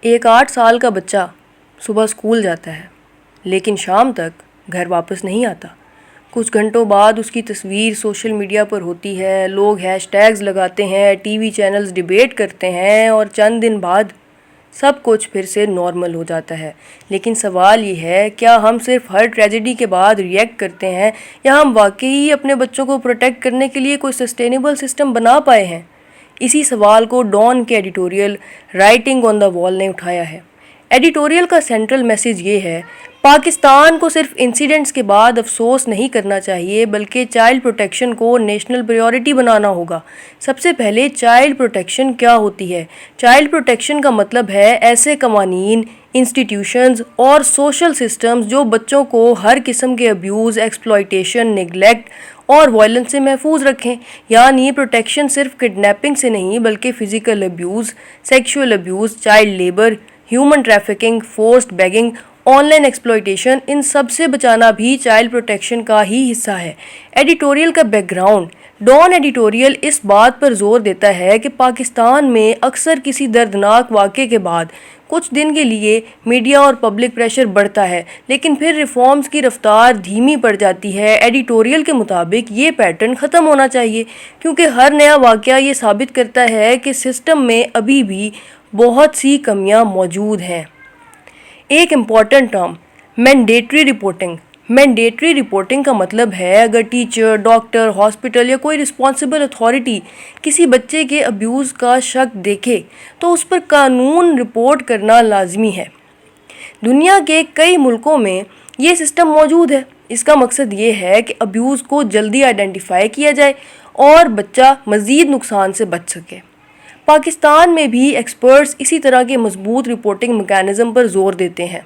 ایک 8 سال کا بچہ صبح اسکول جاتا ہے لیکن شام تک گھر واپس نہیں آتا۔ کچھ گھنٹوں بعد اس کی تصویر سوشل میڈیا پر ہوتی ہے، لوگ ہیش ٹیگز لگاتے ہیں، ٹی وی چینلز ڈیبیٹ کرتے ہیں اور چند دن بعد سب کچھ پھر سے نارمل ہو جاتا ہے۔ لیکن سوال یہ ہے، کیا ہم صرف ہر ٹریجڈی کے بعد ریئیکٹ کرتے ہیں یا ہم واقعی اپنے بچوں کو پروٹیکٹ کرنے کے لیے کوئی سسٹینیبل سسٹم بنا پائے ہیں؟ اسی سوال کو ڈان کے ایڈیٹوریل رائٹنگ آن دا وال نے اٹھایا ہے۔ ایڈیٹوریل کا سینٹرل میسیج یہ ہے، پاکستان کو صرف انسیڈنٹس کے بعد افسوس نہیں کرنا چاہیے بلکہ چائلڈ پروٹیکشن کو نیشنل پریورٹی بنانا ہوگا۔ سب سے پہلے چائلڈ پروٹیکشن کیا ہوتی ہے؟ چائلڈ پروٹیکشن کا مطلب ہے ایسے قوانین، انسٹیٹیوشنز اور سوشل سسٹمز جو بچوں کو ہر قسم کے ابیوز، ایکسپلائٹیشن، نیگلیکٹ اور وائلنس سے محفوظ رکھیں۔ یعنی پروٹیکشن صرف کڈنیپنگ سے نہیں بلکہ physical abuse, sexual abuse, child labour, human trafficking, forced begging, online exploitation, ان سب سے بچانا بھی چائلڈ پروٹیکشن کا ہی حصہ ہے۔ ایڈیٹوریل کا بیک گراؤنڈ: ڈان ایڈیٹوریل اس بات پر زور دیتا ہے کہ پاکستان میں اکثر کسی دردناک واقعے کے بعد کچھ دن کے لیے میڈیا اور پبلک پریشر بڑھتا ہے لیکن پھر ریفارمز کی رفتار دھیمی پڑ جاتی ہے۔ ایڈیٹوریل کے مطابق یہ پیٹرن ختم ہونا چاہیے کیونکہ ہر نیا واقعہ یہ ثابت کرتا ہے کہ سسٹم میں ابھی بھی بہت سی کمیاں موجود ہیں۔ ایک important term, mandatory reporting. Mandatory reporting کا مطلب ہے اگر ٹیچر، ڈاکٹر، ہاسپٹل یا کوئی رسپانسبل اتھارٹی کسی بچے کے ابیوز کا شک دیکھے تو اس پر قانون رپورٹ کرنا لازمی ہے۔ دنیا کے کئی ملکوں میں یہ سسٹم موجود ہے۔ اس کا مقصد یہ ہے کہ ابیوز کو جلدی آئیڈینٹیفائی کیا جائے اور بچہ مزید نقصان سے بچ سکے۔ پاکستان میں بھی ایکسپرٹس اسی طرح کے مضبوط رپورٹنگ میکانزم پر زور دیتے ہیں۔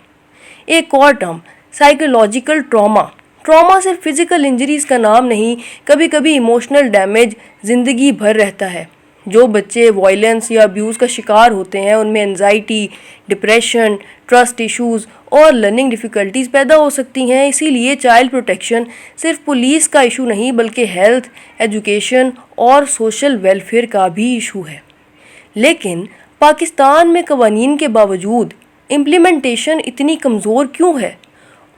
ایک اور ٹرم، سائیکولوجیکل ٹراما۔ ٹراما صرف فزیکل انجریز کا نام نہیں، کبھی کبھی ایموشنل ڈیمیج زندگی بھر رہتا ہے۔ جو بچے وائلنس یا ابیوز کا شکار ہوتے ہیں ان میں انزائٹی، ڈپریشن، ٹرسٹ ایشوز اور لرننگ ڈیفیکلٹیز پیدا ہو سکتی ہیں۔ اسی لیے چائلڈ پروٹیکشن صرف پولیس کا ایشو نہیں بلکہ ہیلتھ، ایجوکیشن اور سوشل ویلفیئر کا بھی ایشو ہے۔ لیکن پاکستان میں قوانین کے باوجود امپلیمنٹیشن اتنی کمزور کیوں ہے؟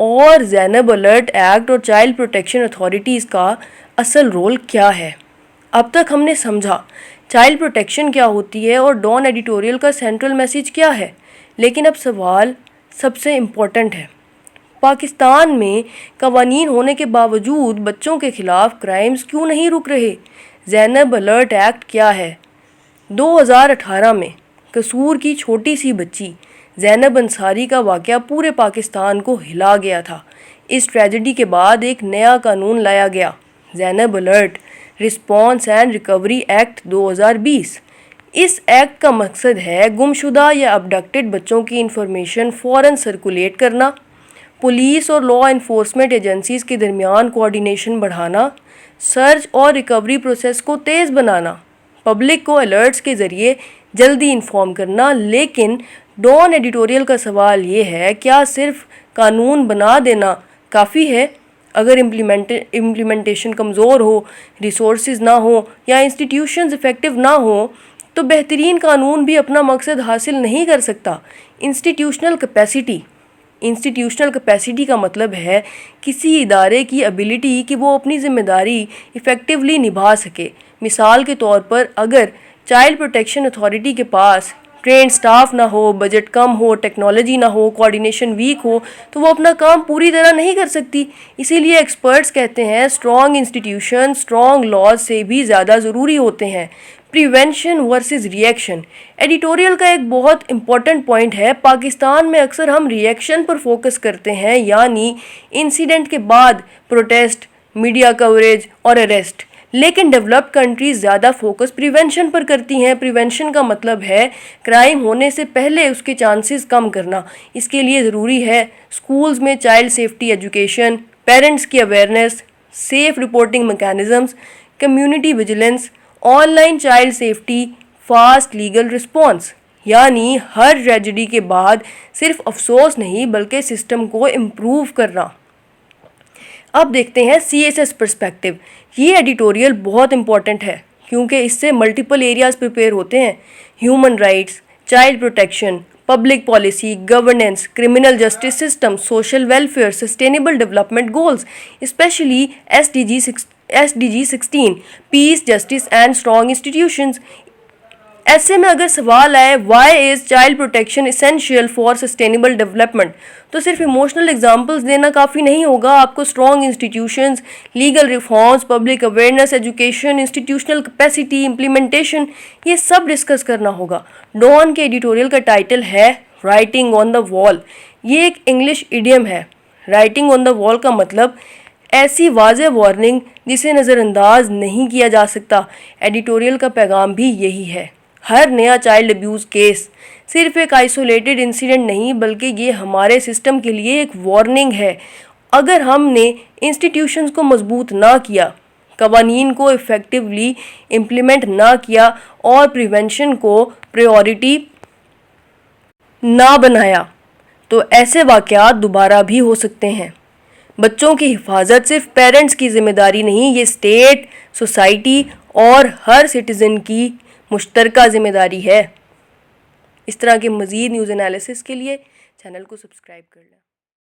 اور زینب الرٹ ایکٹ اور چائلڈ پروٹیکشن اتھارٹیز کا اصل رول کیا ہے؟ اب تک ہم نے سمجھا چائلڈ پروٹیکشن کیا ہوتی ہے اور ڈان ایڈیٹوریل کا سینٹرل میسیج کیا ہے، لیکن اب سوال سب سے امپورٹنٹ ہے۔ پاکستان میں قوانین ہونے کے باوجود بچوں کے خلاف کرائمز کیوں نہیں رک رہے؟ زینب الرٹ ایکٹ کیا ہے؟ 2018 میں قصور کی چھوٹی سی بچی زینب انصاری کا واقعہ پورے پاکستان کو ہلا گیا تھا۔ اس ٹریجڈی کے بعد ایک نیا قانون لایا گیا، Zainab alert response and recovery act 2020۔ اس ایکٹ کا مقصد ہے گمشدہ یا ابڈکٹڈ بچوں کی انفارمیشن فوراً سرکولیٹ کرنا، پولیس اور لا انفورسمنٹ ایجنسیز کے درمیان کوآرڈینیشن بڑھانا، سرچ اور ریکوری پروسیس کو تیز بنانا، پبلک کو الرٹس کے ذریعے جلدی انفارم کرنا۔ لیکن ڈان ایڈیٹوریل کا سوال یہ ہے، کیا صرف قانون بنا دینا کافی ہے؟ اگر امپلیمنٹیشن کمزور ہو، ریسورسز نہ ہوں یا انسٹیٹیوشنز افیکٹو نہ ہوں تو بہترین قانون بھی اپنا مقصد حاصل نہیں کر سکتا۔ انسٹیٹیوشنل کیپیسٹی کا مطلب ہے کسی ادارے کی ایبلٹی کہ وہ اپنی ذمہ داری ایفیکٹولی نبھا سکے۔ مثال کے طور پر اگر چائلڈ پروٹیکشن اتھارٹی کے پاس ٹرینڈ سٹاف نہ ہو، بجٹ کم ہو، ٹیکنالوجی نہ ہو، کوآرڈینیشن ویک ہو تو وہ اپنا کام پوری طرح نہیں کر سکتی۔ اسی لیے ایکسپرٹس کہتے ہیں اسٹرانگ انسٹیٹیوشن اسٹرانگ لاز سے بھی زیادہ ضروری ہوتے ہیں۔ پریونشن ورسز ری ایکشن۔ ایڈیٹوریل کا ایک بہت امپورٹنٹ پوائنٹ ہے، پاکستان میں اکثر ہم ری ایکشن پر فوکس کرتے ہیں، یعنی انسیڈنٹ کے بعد پروٹیسٹ، میڈیا کوریج اور اریسٹ، لیکن ڈیولپڈ کنٹریز زیادہ فوکس پریونشن پر کرتی ہیں۔ پریونشن کا مطلب ہے کرائم ہونے سے پہلے اس کے چانسز کم کرنا۔ اس کے لیے ضروری ہے سکولز میں چائلڈ سیفٹی ایجوکیشن، پیرنٹس کی awareness, safe reporting mechanisms, community vigilance, online child safety, fast legal response. یعنی ہر ٹریجڈی کے بعد صرف افسوس نہیں بلکہ سسٹم کو امپروو کرنا۔ اب دیکھتے ہیں CSS پرسپیکٹو۔ یہ ایڈیٹوریل بہت امپورٹنٹ ہے کیونکہ اس سے ملٹیپل ایریاز پریپیئر ہوتے ہیں: human rights, child protection, public policy, governance, criminal justice system, social welfare, sustainable development goals, especially SDG 16، peace, justice and strong institutions. ایسے میں اگر سوال آئے why is child protection essential for sustainable development, تو صرف emotional examples دینا کافی نہیں ہوگا، آپ کو strong institutions, legal reforms, public awareness, education, institutional capacity, implementation, یہ سب ڈسکس کرنا ہوگا۔ ڈان کے ایڈیٹوریل کا ٹائٹل ہے رائٹنگ آن دا وال۔ یہ ایک انگلش ایڈیم ہے۔ رائٹنگ آن دا وال کا مطلب ایسی واضح وارننگ جسے نظر انداز نہیں کیا جا سکتا۔ ایڈیٹوریل کا پیغام بھی یہی ہے۔ ہر نیا چائلڈ ابیوز کیس صرف ایک آئسولیٹڈ انسیڈنٹ نہیں بلکہ یہ ہمارے سسٹم کے لیے ایک وارننگ ہے۔ اگر ہم نے انسٹیٹیوشنز کو مضبوط نہ کیا، قوانین کو ایفیکٹولی امپلیمنٹ نہ کیا اور پریونشن کو پریورٹی نہ بنایا تو ایسے واقعات دوبارہ بھی ہو سکتے ہیں۔ بچوں کی حفاظت صرف پیرنٹس کی ذمہ داری نہیں، یہ اسٹیٹ، سوسائٹی اور ہر سٹیزن کی مشترکہ ذمہ داری ہے۔ اس طرح کے مزید نیوز انالیسس کے لیے چینل کو سبسکرائب کر لیں۔